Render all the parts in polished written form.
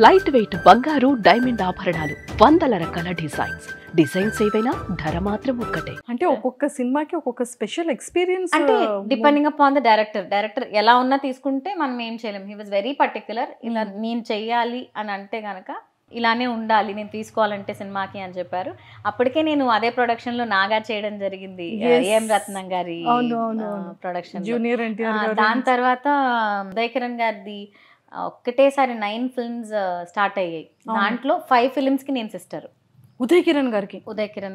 Light weight బంగారు diamond ఆభరణాలు, వందల రకాల డిజైన్స్ ఏవైనా ధర మాత్రం ఒక్కటే. అంటే ఒక్కొక్క సినిమాకి ఒక్కొక్క స్పెషల్ ఎక్స్పీరియన్స్ అంటే డిపెండింగ్ అపాన్ ద డైరెక్టర్ ఎలా ఉన్నా తీసుకుంటే మనం ఏం చేయలేం. He was very particular. ఇలా నేను చెయ్యాలి అని అంటే గనక ఇలానే ఉండాలి, నేను తీసుకోవాలంటే సినిమాకి అని చెప్పారు. అప్పటికే నేను అదే ప్రొడక్షన్ లో నాగా చేయడం జరిగింది, ఏం రత్నం గారి ప్రొడక్షన్ జూనియర్ ఎన్టీఆర్. దాని తర్వాత ఉదయ్ కిరణ్ గారిది ఒక్కటేసారి 9 ఫిల్మ్స్ స్టార్ట్ అయ్యాయి. దాంట్లో 5 ఫిల్మ్స్ కి నేను సిస్టర్. ఉదయ్ కిరణ్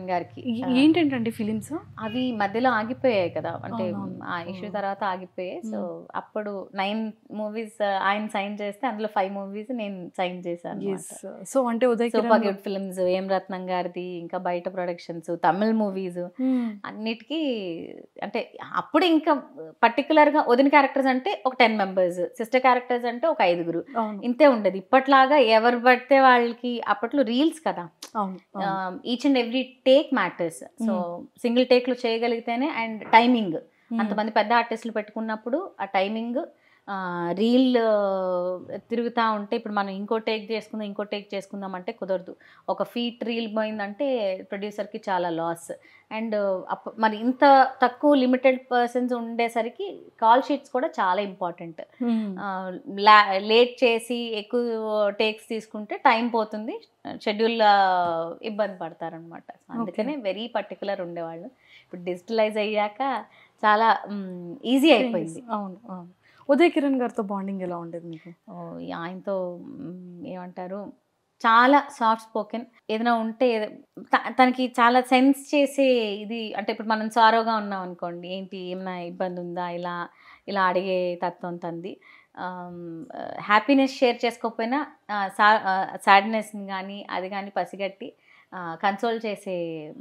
గారికి ఏంటంటే ఫిలిమ్స్ అవి మధ్యలో ఆగిపోయాయి కదా, అంటే ఆ ఇష్యూ తర్వాత ఆగిపోయాయి. సో అప్పుడు 9 మూవీస్ ఆయన సైన్ చేస్తే అందులో 5 మూవీస్ నేను సైన్ చేశాను. సో అంటే ఉదయ్ సూపర్ గుడ్ ఫిల్మ్స్, ఏం రత్నం గారిది, ఇంకా బయట ప్రొడక్షన్స్, తమిళ్ మూవీస్ అన్నిటికీ. అంటే అప్పుడు ఇంకా పర్టికులర్ గా వదిన క్యారెక్టర్స్ అంటే ఒక 10 మెంబర్స్, సిస్టర్ క్యారెక్టర్స్ అంటే ఒక 5 ఇంతే ఉండేది. ఇప్పట్లాగా ఎవరు పడితే వాళ్ళకి, అప్పట్లో రీల్స్ కదా, each and every take matters. So single take లో చేయగలిగితేనే, అండ్ టైమింగ్, అంతమంది పెద్ద ఆర్టిస్టులు పెట్టుకున్నప్పుడు ఆ టైమింగ్, రీల్ తిరుగుతూ ఉంటే ఇప్పుడు మనం ఇంకో టేక్ చేసుకుందాం అంటే కుదరదు. ఒక ఫీట్ రీల్ పోయిందంటే ప్రొడ్యూసర్కి చాలా లాస్. అండ్ మరి ఇంత తక్కువ లిమిటెడ్ పర్సన్స్ ఉండేసరికి కాల్ షీట్స్ కూడా చాలా ఇంపార్టెంట్. లేట్ చేసి ఎక్కువ టేక్స్ తీసుకుంటే టైం పోతుంది, షెడ్యూల్ ఇబ్బంది పడతారనమాట. అందుకనే వెరీ పర్టికులర్ ఉండేవాళ్ళు. ఇప్పుడు డిజిటలైజ్ అయ్యాక చాలా ఈజీ అయిపోయింది. అవును. ఉదయ్ కిరణ్ గారితో బాండింగ్ ఎలా ఉండేది మీకు? ఆయనతో ఏమంటారు, చాలా సాఫ్ట్ స్పోకెన్. ఏదైనా ఉంటే తనకి చాలా సెన్స్ చేసే ఇది. అంటే ఇప్పుడు మనం సారోగా ఉన్నాం అనుకోండి, ఏంటి ఏమైనా ఇబ్బంది ఉందా, ఇలా అడిగే తత్వం తంది. హ్యాపీనెస్ షేర్ చేసుకోకపోయినా సాడ్నెస్ని కానీ అది కానీ పసిగట్టి కన్సోల్ చేసే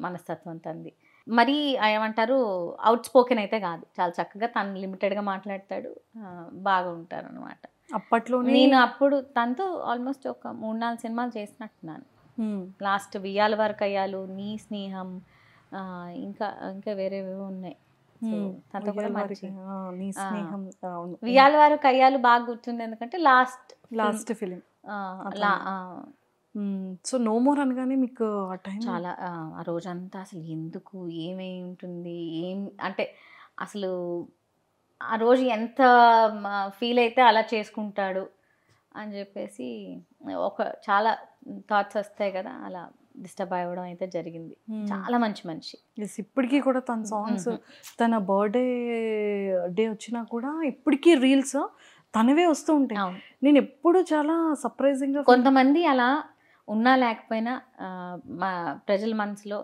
మనస్తత్వం తంది. మరీ ఏమంటారు, అవుట్ స్పోకెన్ అయితే కాదు, చాలా చక్కగా తను లిమిటెడ్గా మాట్లాడతాడు, బాగా ఉంటారు అనమాట. అప్పట్లో నేను అప్పుడు తనతో ఆల్మోస్ట్ ఒక 3-4 సినిమాలు చేసినట్టున్నాను. లాస్ట్ వియాల వరకు అయ్యాలు, నీ స్నేహం, ఇంకా వేరేవేవో ఉన్నాయి. తనతో కూడా వియాల వరకు అయ్యాలు బాగా గుర్తుంది, ఎందుకంటే last film. So no more అనగానే మీకు ఆ టైం చాలా, ఆ రోజంతా అసలు ఎందుకు, ఏమై ఉంటుంది, అంటే అసలు ఆ రోజు ఎంత ఫీల్ అయితే అలా చేసుకుంటాడు అని చెప్పేసి చాలా థాట్స్ వస్తాయి కదా, అలా డిస్టర్బ్ అవ్వడం అయితే జరిగింది. చాలా మంచి మనిషి. ఇప్పటికీ కూడా తన సాంగ్స్, తన బర్త్డే డే వచ్చినా కూడా ఇప్పటికీ రీల్స్ తనవే వస్తూ ఉంటాయి. నేను ఎప్పుడు చాలా సర్ప్రైజింగ్గా, కొంతమంది అలా ఉన్నా లేకపోయినా మా ప్రజల మనసులో,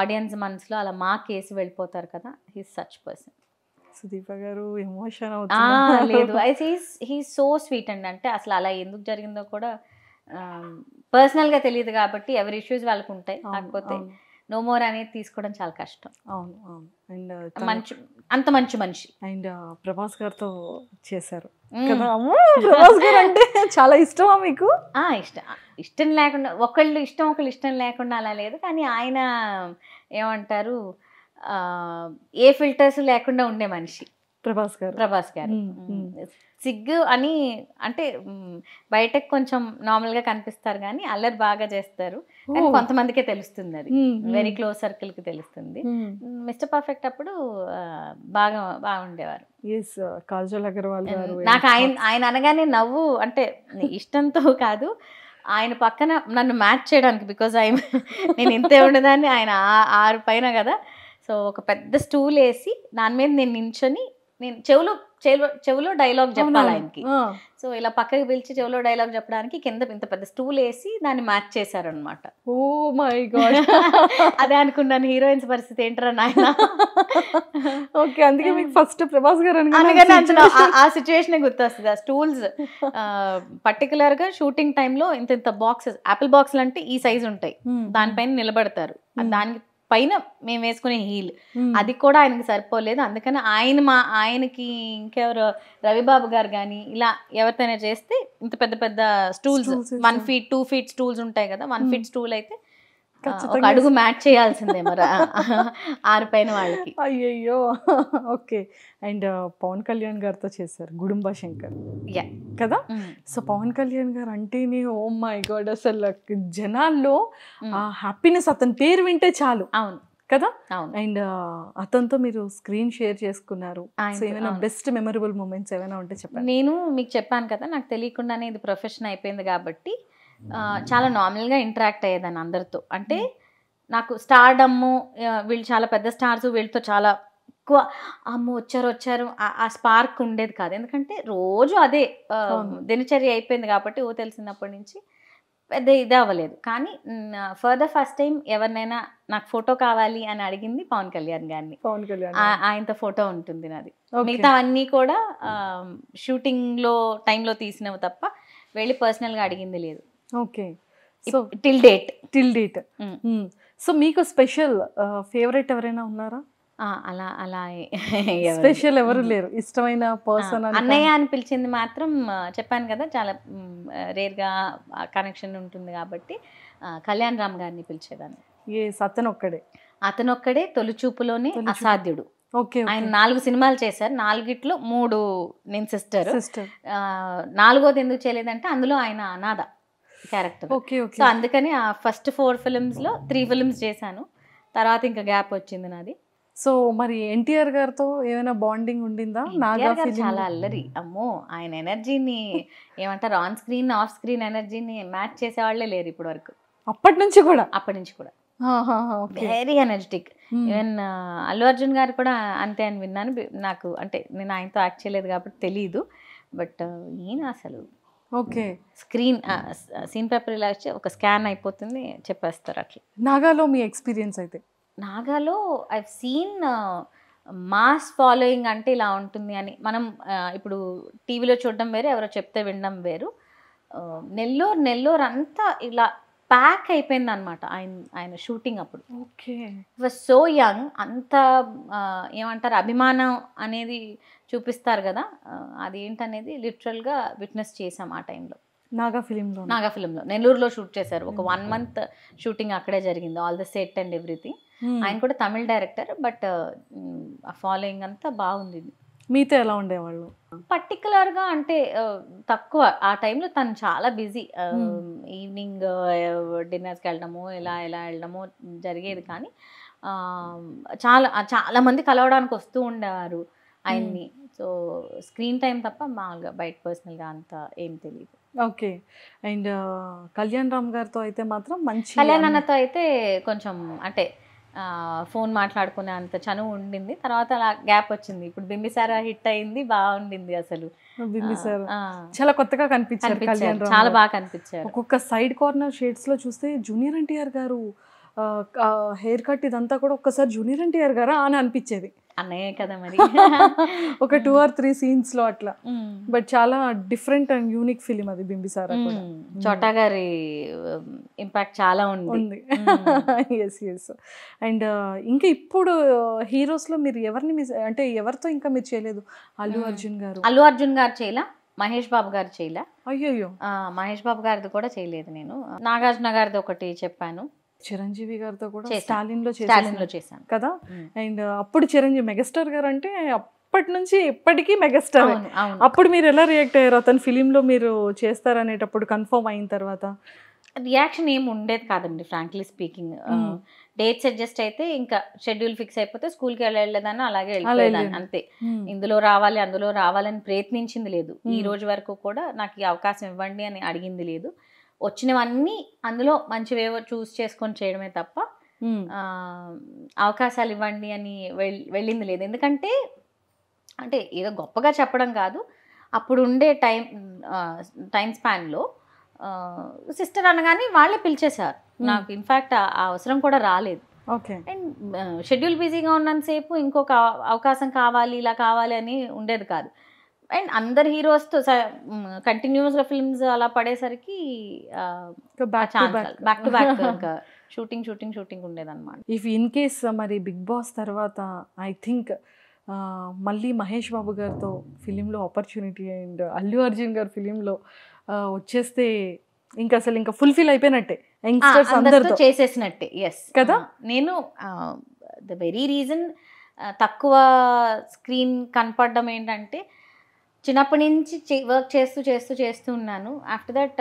ఆడియన్స్ మనసులో అలా కేసి వెళ్ళిపోతారు కదా. He's such person. సుదీప గారు ఎమోషన్ లేదు, హీస్ సో స్వీట్ అండి. అంటే అసలు అలా ఎందుకు జరిగిందో కూడా పర్సనల్గా తెలియదు కాబట్టి ఎవరి ఇష్యూస్ వాళ్ళకు ఉంటాయి. కాకపోతే నో మోర్ అనేది తీసుకోవడం చాలా కష్టం. అవును. అండ్ అంత మంచి మనిషి. అండ్ ప్రభాస్ గారితో చేశారు కదా. ప్రభాస్ గారు అంటే చాలా ఇష్టమా మీకు? ఇష్టం లేకుండా, ఒకళ్ళు ఇష్టం లేకుండా అలా లేదు, కానీ ఆయన ఏమంటారు, ఏ ఫిల్టర్స్ లేకుండా ఉండే మనిషి ప్రభాస్ గారు. సిగ్గు అని అంటే బయటకు కొంచెం నార్మల్గా కనిపిస్తారు కానీ అల్లరి బాగా చేస్తారు, కానీ కొంతమందికే తెలుస్తుంది, అది వెరీ క్లోజ్ సర్కిల్కి తెలుస్తుంది. మిస్టర్ పర్ఫెక్ట్ అప్పుడు బాగుండేవారు. కాజల్ అగర్వాల్ గారు. నాకు ఆయన అనగానే నవ్వు, అంటే ఇష్టంతో కాదు, ఆయన పక్కన నన్ను మ్యాచ్ చేయడానికి, బికాజ్ నేను ఇంతే ఉండదాన్ని, ఆయన 6 పైన కదా. సో ఒక పెద్ద స్టూల్ వేసి దాని మీద నేను నించొని, నేను చెవులో డైలాగ్ చెప్పాలి ఆయనకి. సో ఇలా పక్కకి పిలిచి చెవులో డైలాగ్ చెప్పడానికి కింద ఇంత పెద్ద స్టూల్ వేసి దాన్ని మ్యాచ్ చేశారనమాట. Oh my god. అదే అనుకున్నాను, హీరోయిన్స్ పరిస్థితి ఏంటరా నాయన. ఓకే, అందుకే మీకు ఫస్ట్ ప్రభాస్ గారు అనగానే ఆ సిచ్యువేషన్ గుర్తొస్తుంది. ఆ స్టూల్స్ పర్టికులర్ గా షూటింగ్ టైంలో ఇంత బాక్సెస్, యాపిల్ బాక్స్లు అంటే ఈ సైజ్ ఉంటాయి, దానిపైన నిలబడతారు. దానికి పైన మేము వేసుకునే హీల్, అది కూడా ఆయనకి సరిపోలేదు. అందుకని ఆయనకి ఇంకెవరు, రవిబాబు గారు కానీ ఇలా ఎవరితోనే చేస్తే ఇంత పెద్ద పెద్ద స్టూల్స్, 1 feet 2 feet స్టూల్స్ ఉంటాయి కదా, 1 feet స్టూల్ అయితే ఒక అడుగు మ్యాచ్ చేయాల్సిందే మరి 6 పైన వాళ్ళకి. అయ్యయ్యో! ఓకే. అండ్ పవన్ కళ్యాణ్ గారితో చేశారు 'గుడుంబ శంకర్' కదా. సో పవన్ కళ్యాణ్ గారు అంటేనే ఓ మై గాడ్, అసలు జనాల్లో ఆ హ్యాపీనెస్, అతని పేరు వింటే చాలు. అవును కదా. అవును. అండ్ అతనితో మీరు స్క్రీన్ షేర్ చేసుకున్నారు. సో ఏమైనా బెస్ట్ మెమరబుల్ మూమెంట్స్ ఏమైనా ఉంటే చెప్పండి. నేను మీకు చెప్పాను కదా, నాకు తెలియకుండానే ఇది ప్రొఫెషన్ అయిపోయింది కాబట్టి చాలా నార్మల్గా ఇంటరాక్ట్ అయ్యేదాన్ని అందరితో. అంటే నాకు స్టార్డమ్ము, వీళ్ళు చాలా పెద్ద స్టార్స్, వీళ్ళతో చాలా ఎక్కువ అమ్మో వచ్చారు ఆ స్పార్క్ ఉండేది కాదు. ఎందుకంటే రోజు అదే దినచర్య అయిపోయింది కాబట్టి తెలిసినప్పటి నుంచి పెద్ద ఇది అవ్వలేదు. కానీ ఫర్ ద ఫస్ట్ టైం ఎవరినైనా నాకు ఫోటో కావాలి అని అడిగింది పవన్ కళ్యాణ్ గారిని. ఆయనతో ఫోటో ఉంటుంది నాది. మిగతా అన్నీ కూడా షూటింగ్లో టైంలో తీసినవి తప్ప వెళ్ళి పర్సనల్గా అడిగింది లేదు. Okay. So till date. So మీకు స్పెషల్ ఫేవరెట్ ఎవరైనా ఉన్నారా? అలా అలా స్పెషల్ ఎవరు లేరు, ఇష్టమైన పర్సన్? అన్నయ్య అని పిలిచింది మాత్రం చెప్పాను కదా, చాలా రేర్గా కనెక్షన్ ఉంటుంది కాబట్టి కళ్యాణ్ రామ్ గారిని పిలిచేదాన్ని. అతనొక్కడే తొలిచూపులోనే అసాధ్యుడు. ఆయన 4 సినిమాలు చేశారు, 4గిట్లో 3 నేను సిస్టర్. 4వది ఎందుకు చేయలేదంటే అందులో ఆయన అనాథ క్యారెక్టర్. సో అందుకని ఆ ఫస్ట్ 4 ఫిల్మ్స్లో 3 ఫిల్మ్స్ చేశాను. తర్వాత ఇంకా గ్యాప్ వచ్చింది నాది. సో మరి ఎన్టీఆర్ గారితో ఏమైనా బాండింగ్ ఉండిందా? చాలా అల్లరి, అమ్మో ఆయన ఎనర్జీని ఏమంటారు, ఆన్ స్క్రీన్ ఆఫ్ స్క్రీన్ ఎనర్జీని మ్యాచ్ చేసేవాళ్లే లేరు ఇప్పటి వరకు. అప్పటి నుంచి కూడా very energetic. Even Allu Arjun గారు కూడా అంతే అని విన్నాను. నాకు అంటే నేను ఆయనతో యాక్ట్ చేయలేదు కాబట్టి తెలియదు, బట్ ఈయన అసలు ఓకే సీన్ పేపర్ ఇలా వచ్చి ఒక స్కాన్ అయిపోతుంది, చెప్పేస్తారు అట్లా. నాగాలో మీ ఎక్స్పీరియన్స్ అయితే? నాగాలో ఐవ్ సీన్ మాస్ ఫాలోయింగ్ అంటే ఇలా ఉంటుంది అని. మనం ఇప్పుడు టీవీలో చూడడం వేరు, ఎవరో చెప్తే వినడం వేరు. నెల్లూరు అంతా ఇలా ప్యాక్ అయిపోయింది అనమాట ఆయన షూటింగ్ అప్పుడు. ఓకే. వాజ్ సో యంగ్, అంత ఏమంటారు అభిమానం అనేది చూపిస్తారు కదా, అది ఏంటనేది లిటరల్గా విట్నెస్ చేసాం ఆ టైంలో. నాగా ఫిలింలో నెల్లూరులో షూట్ చేశారు. ఒక 1 month షూటింగ్ అక్కడే జరిగింది, all the set and everything. ఆయన కూడా తమిళ డైరెక్టర్, బట్ ఫాలోయింగ్ అంతా బాగుంది. మీతో ఎలా ఉండేవాళ్ళు? పర్టికులర్గా అంటే తక్కువ. ఆ టైంలో తను చాలా బిజీ. ఈవినింగ్ డిన్నర్స్కి వెళ్ళడము, ఇలా వెళ్ళడము జరిగేది. కానీ చాలా మంది కలవడానికి వస్తూ ఉండేవారు ఆయన్ని. సో స్క్రీన్ టైం తప్ప మామూలుగా బయట పర్సనల్గా అంత ఏం తెలియదు. ఓకే. అండ్ కళ్యాణ్ రామ్ గారితో అయితే మాత్రం మంచి, కళ్యాణ్ అన్నతో అయితే కొంచెం అంటే ఫోన్ మాట్లాడుకునే అంత చనువు ఉండింది. తర్వాత అలా గ్యాప్ వచ్చింది. ఇప్పుడు బింబిసారా హిట్ అయింది, బాగుండింది. అసలు బింబిసారా చాలా కొత్తగా కనిపించారు, చాలా బాగా కనిపించారు. ఒక్కొక్క సైడ్ కార్నర్ షేడ్స్ లో చూస్తే జూనియర్ ఎన్టీఆర్ గారు హెయిర్ కట్ ఇదంతా కూడా ఒక్కసారి జూనియర్ ఎన్టీఆర్ గారా అని అనిపించేది. అన్నయ్య కదా మరి. ఒక 2 or 3 scenes లో అట్లా. బట్ చాలా డిఫరెంట్ అండ్ యూనిక్ ఫిలిం అది బింబిసారా కూడా. చోటా గారి ఇంపాక్ట్ చాలా ఉంది. ఎస్. అండ్ ఇంకా ఇప్పుడు హీరోస్ లో మీరు ఎవరిని మిస్, అంటే ఎవరితో ఇంకా మీరు చేయలేదు? అల్లు అర్జున్ గారు చేయలా, మహేష్ బాబు గారు చేయలా. అయ్యో. మహేష్ బాబు గారిది కూడా చేయలేదు నేను. నాగార్జున గారిది ఒకటి చెప్పాను. చిరంజీవి గారితో కూడా స్టాలిన్ లో చేశాను కదా. అండ్ అప్పుడు చిరంజీవి మెగాస్టార్ గారు అంటే అప్పటి నుంచి ఇప్పటికీ మెగాస్టార్. అప్పుడు మీరు ఎలా రియాక్ట్ అయ్యారు? అతని ఫిలింలో మీరు చేస్తారనేటప్పుడు కన్ఫర్మ్ అయిన తర్వాత రియాక్షన్ ఏమి ఉండేది కాదండి, ఫ్రాంక్లీ స్పీకింగ్. డేట్స్ అడ్జస్ట్ అయితే ఇంకా షెడ్యూల్ ఫిక్స్ అయిపోతే స్కూల్కి వెళ్ళేదాన్ని, అలాగే వెళ్ళిపోయేదాన్ని అంతే. ఇందులో రావాలి అందులో రావాలని ప్రయత్నించింది లేదు. ఈ రోజు వరకు కూడా నాకు ఈ అవకాశం ఇవ్వండి అని అడిగింది లేదు. వచ్చినవన్నీ అందులో మంచివేవో చూస్ చేసుకొని చేయడమే తప్ప అవకాశాలు ఇవ్వండి అని వెళ్ళింది లేదు. ఎందుకంటే అంటే ఏదో గొప్పగా చెప్పడం కాదు, అప్పుడు ఉండే టైం స్పాన్లో సిస్టర్ అనగానే వాళ్ళే పిలిచేశారు. నాకు ఇన్ఫ్యాక్ట్ ఆ అవసరం కూడా రాలేదు. అండ్ షెడ్యూల్ బిజీగా ఉన్నంతసేపు ఇంకొక అవకాశం కావాలి, ఇలా కావాలి అని ఉండేది కాదు. అండ్ అందరు హీరోస్తో కంటిన్యూస్గా ఫిల్మ్స్ అలా పడేసరికి బ్యాక్ టు బ్యాక్ ఇంకా షూటింగ్ ఉండేదన్నమాట. ఇఫ్ ఇన్ కేస్ మరి బిగ్ బాస్ తర్వాత ఐ థింక్ మళ్ళీ మహేష్ బాబు గారితో ఫిలింలో ఆపర్చునిటీ అండ్ అల్లు అర్జున్ గారి ఫిలింలో వచ్చేస్తే ఇంకా అసలు ఇంకా ఫుల్ఫిల్ అయిపోయినట్టే యంగ్స్టర్స్ అందరితో అందరితో చేసేసినట్టే. ఎస్ కదా? నేను ద వెరీ రీజన్ తక్కువ స్క్రీన్ కనపడడం ఏంటంటే చిన్నప్పటి నుంచి వర్క్ చేస్తూ చేస్తూ చేస్తూ ఉన్నాను. ఆఫ్టర్ దట్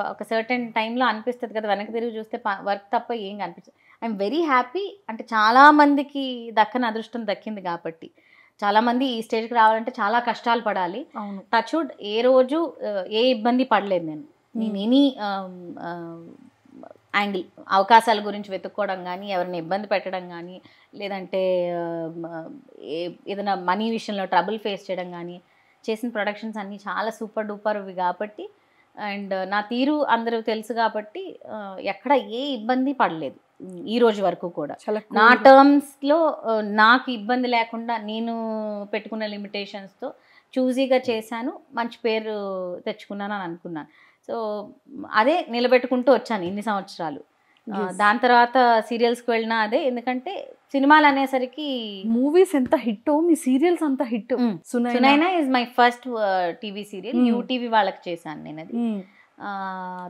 ఒక సర్టెన్ టైంలో అనిపిస్తుంది కదా, వెనక్కి తిరిగి చూస్తే వర్క్ తప్ప ఏం కనిపించదు. I'm very happy. అంటే చాలామందికి దక్కని అదృష్టం దక్కింది కాబట్టి. చాలామంది ఈ స్టేజ్కి రావాలంటే చాలా కష్టాలు పడాలి. అవును. టచ్వుడ్ ఏ రోజు ఏ ఇబ్బంది పడలేదు నేను. నేను ఎనీ యాంగిల్ అవకాశాల గురించి వెతుక్కోవడం కానీ, ఎవరిని ఇబ్బంది పెట్టడం కానీ, లేదంటే ఏదైనా మనీ విషయంలో ట్రబుల్ ఫేస్ చేయడం కానీ, చేసిన ప్రొడక్షన్స్ అన్నీ చాలా సూపర్ డూపర్ ఇవి కాబట్టి, అండ్ నా తీరు అందరూ తెలుసు కాబట్టి ఎక్కడ ఏ ఇబ్బంది పడలేదు ఈ రోజు వరకు కూడా. నా టర్మ్స్లో నాకు ఇబ్బంది లేకుండా నేను పెట్టుకున్న లిమిటేషన్స్తో చూజీగా చేశాను, మంచి పేరు తెచ్చుకున్నాను అని అనుకున్నాను. సో అదే నిలబెట్టుకుంటూ వచ్చాను ఇన్ని సంవత్సరాలు. దాని తర్వాత సీరియల్స్కి వెళ్ళినా అదే, ఎందుకంటే సినిమాలు అనేసరికి మూవీస్ ఎంత హిట్, మీ సీరియల్స్ అంత hit. Sunaina is my first TV serial. UTV వాళ్ళకి చేశాను నేను అది.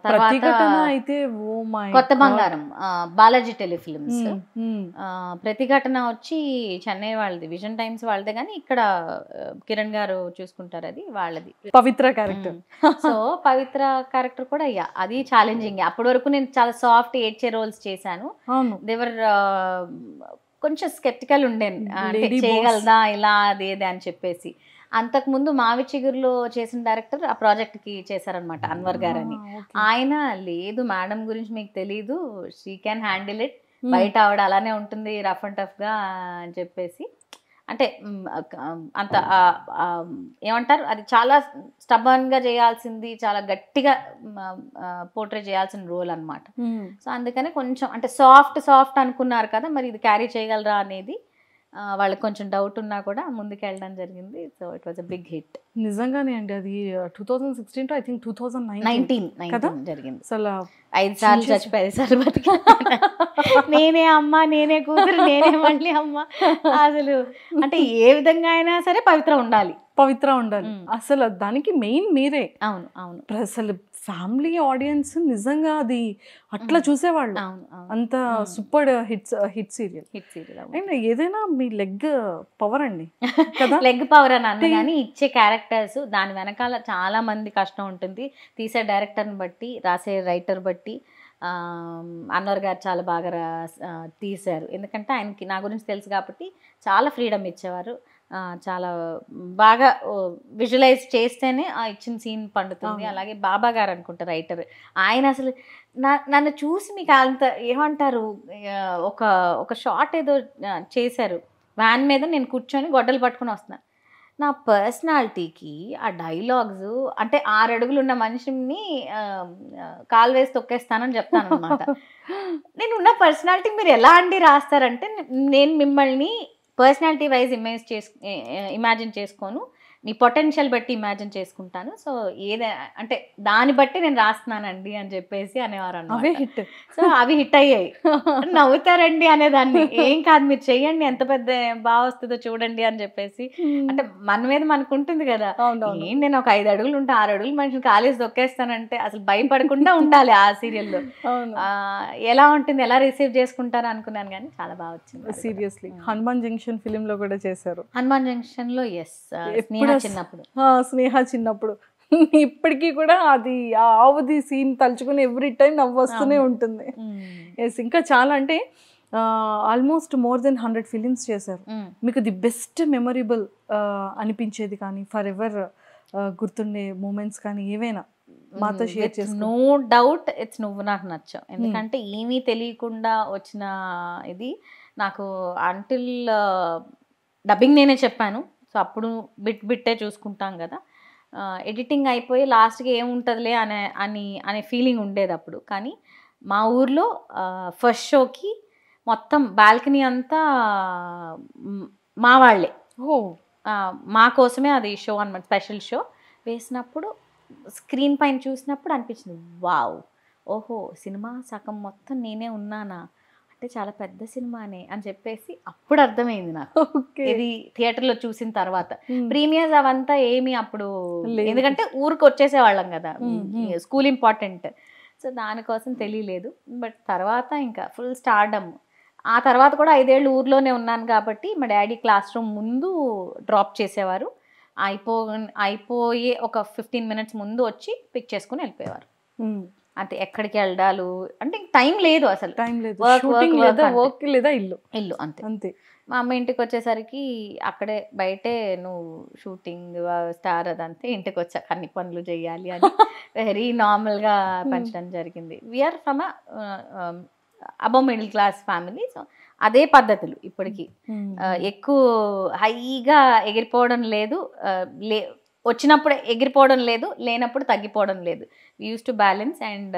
తర్వాత అయితే కొత్త బంగారం బాలాజీ టెలిఫిల్మ్స్. ప్రతిఘటన వచ్చి చెన్నై వాళ్ళది, విజన్ టైమ్స్ వాళ్ళదే, కానీ ఇక్కడ కిరణ్ గారు చూసుకుంటారు, అది వాళ్ళది. పవిత్ర క్యారెక్టర్. సో పవిత్ర క్యారెక్టర్ కూడా అది ఛాలెంజింగ్. అప్పటి వరకు నేను చాలా సాఫ్ట్ ఏడ్చే రోల్స్ చేశాను. దేవర్ కొంచెం స్కెప్టికల్ ఉండేది, అంటే చేయగలదా ఇలా అదేది అని చెప్పేసి. అంతకుముందు మావి చిగురులో చేసిన డైరెక్టర్ ఆ ప్రాజెక్ట్కి చేశారనమాట, అన్వర్ గారని. ఆయన లేదు మేడం గురించి మీకు తెలీదు, షీ క్యాన్ హ్యాండిల్ ఇట్, బయట ఆవిడ అలానే ఉంటుంది రఫ్ అండ్ టఫ్గా అని చెప్పేసి. అంటే అంత ఏమంటారు, అది చాలా స్టబర్న్గా చేయాల్సింది, చాలా గట్టిగా పోర్ట్రే చేయాల్సిన రోల్ అనమాట. సో అందుకని కొంచెం అంటే సాఫ్ట్ అనుకున్నారు కదా, మరి ఇది క్యారీ చేయగలరా అనేది వాళ్ళకి కొంచెం డౌట్ ఉన్నా కూడా ముందుకు వెళ్ళడం జరిగింది. So it was a big hit. నిజంగానే అండి, అది 2016 టు ఐ థింక్ 2019 జరిగింది. అసలు 5 సార్లు చచ్చిపోయి 5 సార్లు బతికా. నేనే అమ్మ, నేనే కూతురు, నేనే మళ్ళీ అమ్మ. అసలు అంటే ఏ విధంగా అయినా సరే పవిత్ర ఉండాలి. అసలు దానికి మెయిన్ మీరే. అవును అవును. అసలు ఫ్యామిలీ ఆడియన్స్ నిజంగా అది అట్లా చూసేవాళ్ళు. అంత సూపర్ హిట్ సీరియల్. అండ్ ఏదైనా మీ లెగ్ పవర్ అండి కదా. లెగ్ పవర్ అని అన్న కానీ ఇచ్చే క్యారెక్టర్స్, దాని వెనకాల చాలా మంది కష్టం ఉంటుంది. తీసే డైరెక్టర్ని బట్టి, రాసే రైటర్ బట్టి. అన్వర్ గారు చాలా బాగా తీశారు, ఎందుకంటే ఆయనకి నా గురించి తెలుసు కాబట్టి చాలా ఫ్రీడమ్ ఇచ్చేవారు. చాలా బాగా విజువలైజ్ చేస్తేనే ఆ ఇచ్చిన సీన్ పండుతుంది. అలాగే బాబా గారు అనుకుంటా రైటర్, ఆయన అసలు నన్ను చూసి మీకు అంత ఏమంటారు, ఒక షాట్ ఏదో చేశారు, వ్యాన్ మీద నేను కూర్చొని గొడ్డలు పట్టుకుని వస్తున్నాను. నా పర్సనాలిటీకి ఆ డైలాగ్స్, అంటే 6 అడుగులు ఉన్న మనిషిని కాలు వేసి తొక్కేస్తానని చెప్తాను అనమాట. నేను ఉన్న పర్సనాలిటీ మీరు ఎలా అండి రాస్తారంటే, నేను మిమ్మల్ని పర్సనాలిటీ వైజ్ ఇమాజిన్ చేసుకోను, మీ పొటెన్షియల్ బట్టి ఇమాజిన్ చేసుకుంటాను. సో అంటే దాన్ని బట్టి నేను రాస్తున్నానండి అని చెప్పేసి అనేవారు అన్నమాట. సో అవి హిట్ అయ్యాయి. నవ్వుతారండి అనేదాన్ని, ఏం కాదు మీరు చెయ్యండి, ఎంత పెద్ద బాగా వస్తుందో చూడండి అని చెప్పేసి. అంటే మన మీద మనకు ఉంటుంది కదా, ఏం నేను ఒక 5 అడుగులు ఉంటే 6 అడుగులు మనిషిని కాలేజ్ దొక్కేస్తానంటే అసలు భయపడకుండా ఉండాలి ఆ సీరియల్లో. ఎలా ఉంటుంది, ఎలా రిసీవ్ చేసుకుంటారు అనుకున్నాను, కానీ చాలా బాగా వచ్చింది. సీరియస్లీ. హనుమాన్ జంక్షన్ ఫిలిం లో కూడా చేశారు. హనుమాన్ జంక్షన్ లో ఎస్, స్నేహ చిన్నప్పుడు. ఇప్పటికీ కూడా అది ఆవుది సీన్ తలుచుకుని ఎవ్రీ టైం నవ్వు వస్తూనే ఉంటుంది. ఎస్, ఇంకా చాలా అంటే ఆల్మోస్ట్ మోర్ దెన్ 100 ఫిలిమ్స్ చేశారు. మీకు ది బెస్ట్ మెమొరబుల్ అనిపించేది కానీ, ఫర్ ఎవర్ గుర్తుండే మూమెంట్స్ కానీ ఏవైనా మాతో షేర్ చేసి? నో డౌట్ ఇట్స్ నువ్వు నాకు నచ్చావు. ఎందుకంటే ఏమీ తెలియకుండా వచ్చిన ఇది నాకు అంటిల్ డబ్బింగ్ నేనే చెప్పాను. సో అప్పుడు బిట్టే చూసుకుంటాం కదా, ఎడిటింగ్ అయిపోయి లాస్ట్కి ఏముంటుందిలే అనే ఫీలింగ్ ఉండేది అప్పుడు. కానీ మా ఊర్లో ఫస్ట్ షోకి మొత్తం బాల్కనీ అంతా మా వాళ్ళే, మా కోసమే అది షో అన్నమాట, స్పెషల్ షో వేసినప్పుడు స్క్రీన్ పైన చూసినప్పుడు అనిపించింది, వావ్, ఓహో సినిమా సగం మొత్తం నేనే ఉన్నానా, అంటే చాలా పెద్ద సినిమానే అని చెప్పేసి అప్పుడు అర్థమైంది నాకు. ఇది థియేటర్లో చూసిన తర్వాత. ప్రీమియర్స్ అవంతా ఏమి అప్పుడు, ఎందుకంటే ఊరికి వచ్చేసేవాళ్ళం కదా, స్కూల్ ఇంపార్టెంట్. సో దానికోసం తెలియలేదు. బట్ తర్వాత ఇంకా ఫుల్ స్టార్డమ్. ఆ తర్వాత కూడా 5 ఏళ్ళు ఊర్లోనే ఉన్నాను కాబట్టి మా డాడీ క్లాస్ రూమ్ ముందు డ్రాప్ చేసేవారు. అయిపోయి ఒక 15 మినిట్స్ ముందు వచ్చి పిక్ చేసుకుని వెళ్ళిపోయేవారు. అంతే, ఎక్కడికి వెళ్ళడాలు అంటే టైం లేదు అసలు. టైం లేదు, Work, షూటింగ్ work, లేదా work వర్క్ లేదా ఇల్లు ఇల్లు అంతే. అంతే. మా అమ్మ ఇంటికి వచ్చేసరికి అక్కడే బయటే నువ్వు షూటింగ్ స్టార్ అదంతే, ఇంటికి వచ్చాక అన్ని పనులు చేయాలి అని వెరీ నార్మల్గా పెంచడం జరిగింది. We are from above middle class family. So అదే పద్ధతులు ఇప్పటికీ. ఎక్కువ హైగా ఎగిరిపోవడం లేదు, వచ్చినప్పుడు ఎగిరిపోవడం లేదు, లేనప్పుడు తగ్గిపోవడం లేదు. We use to balance. And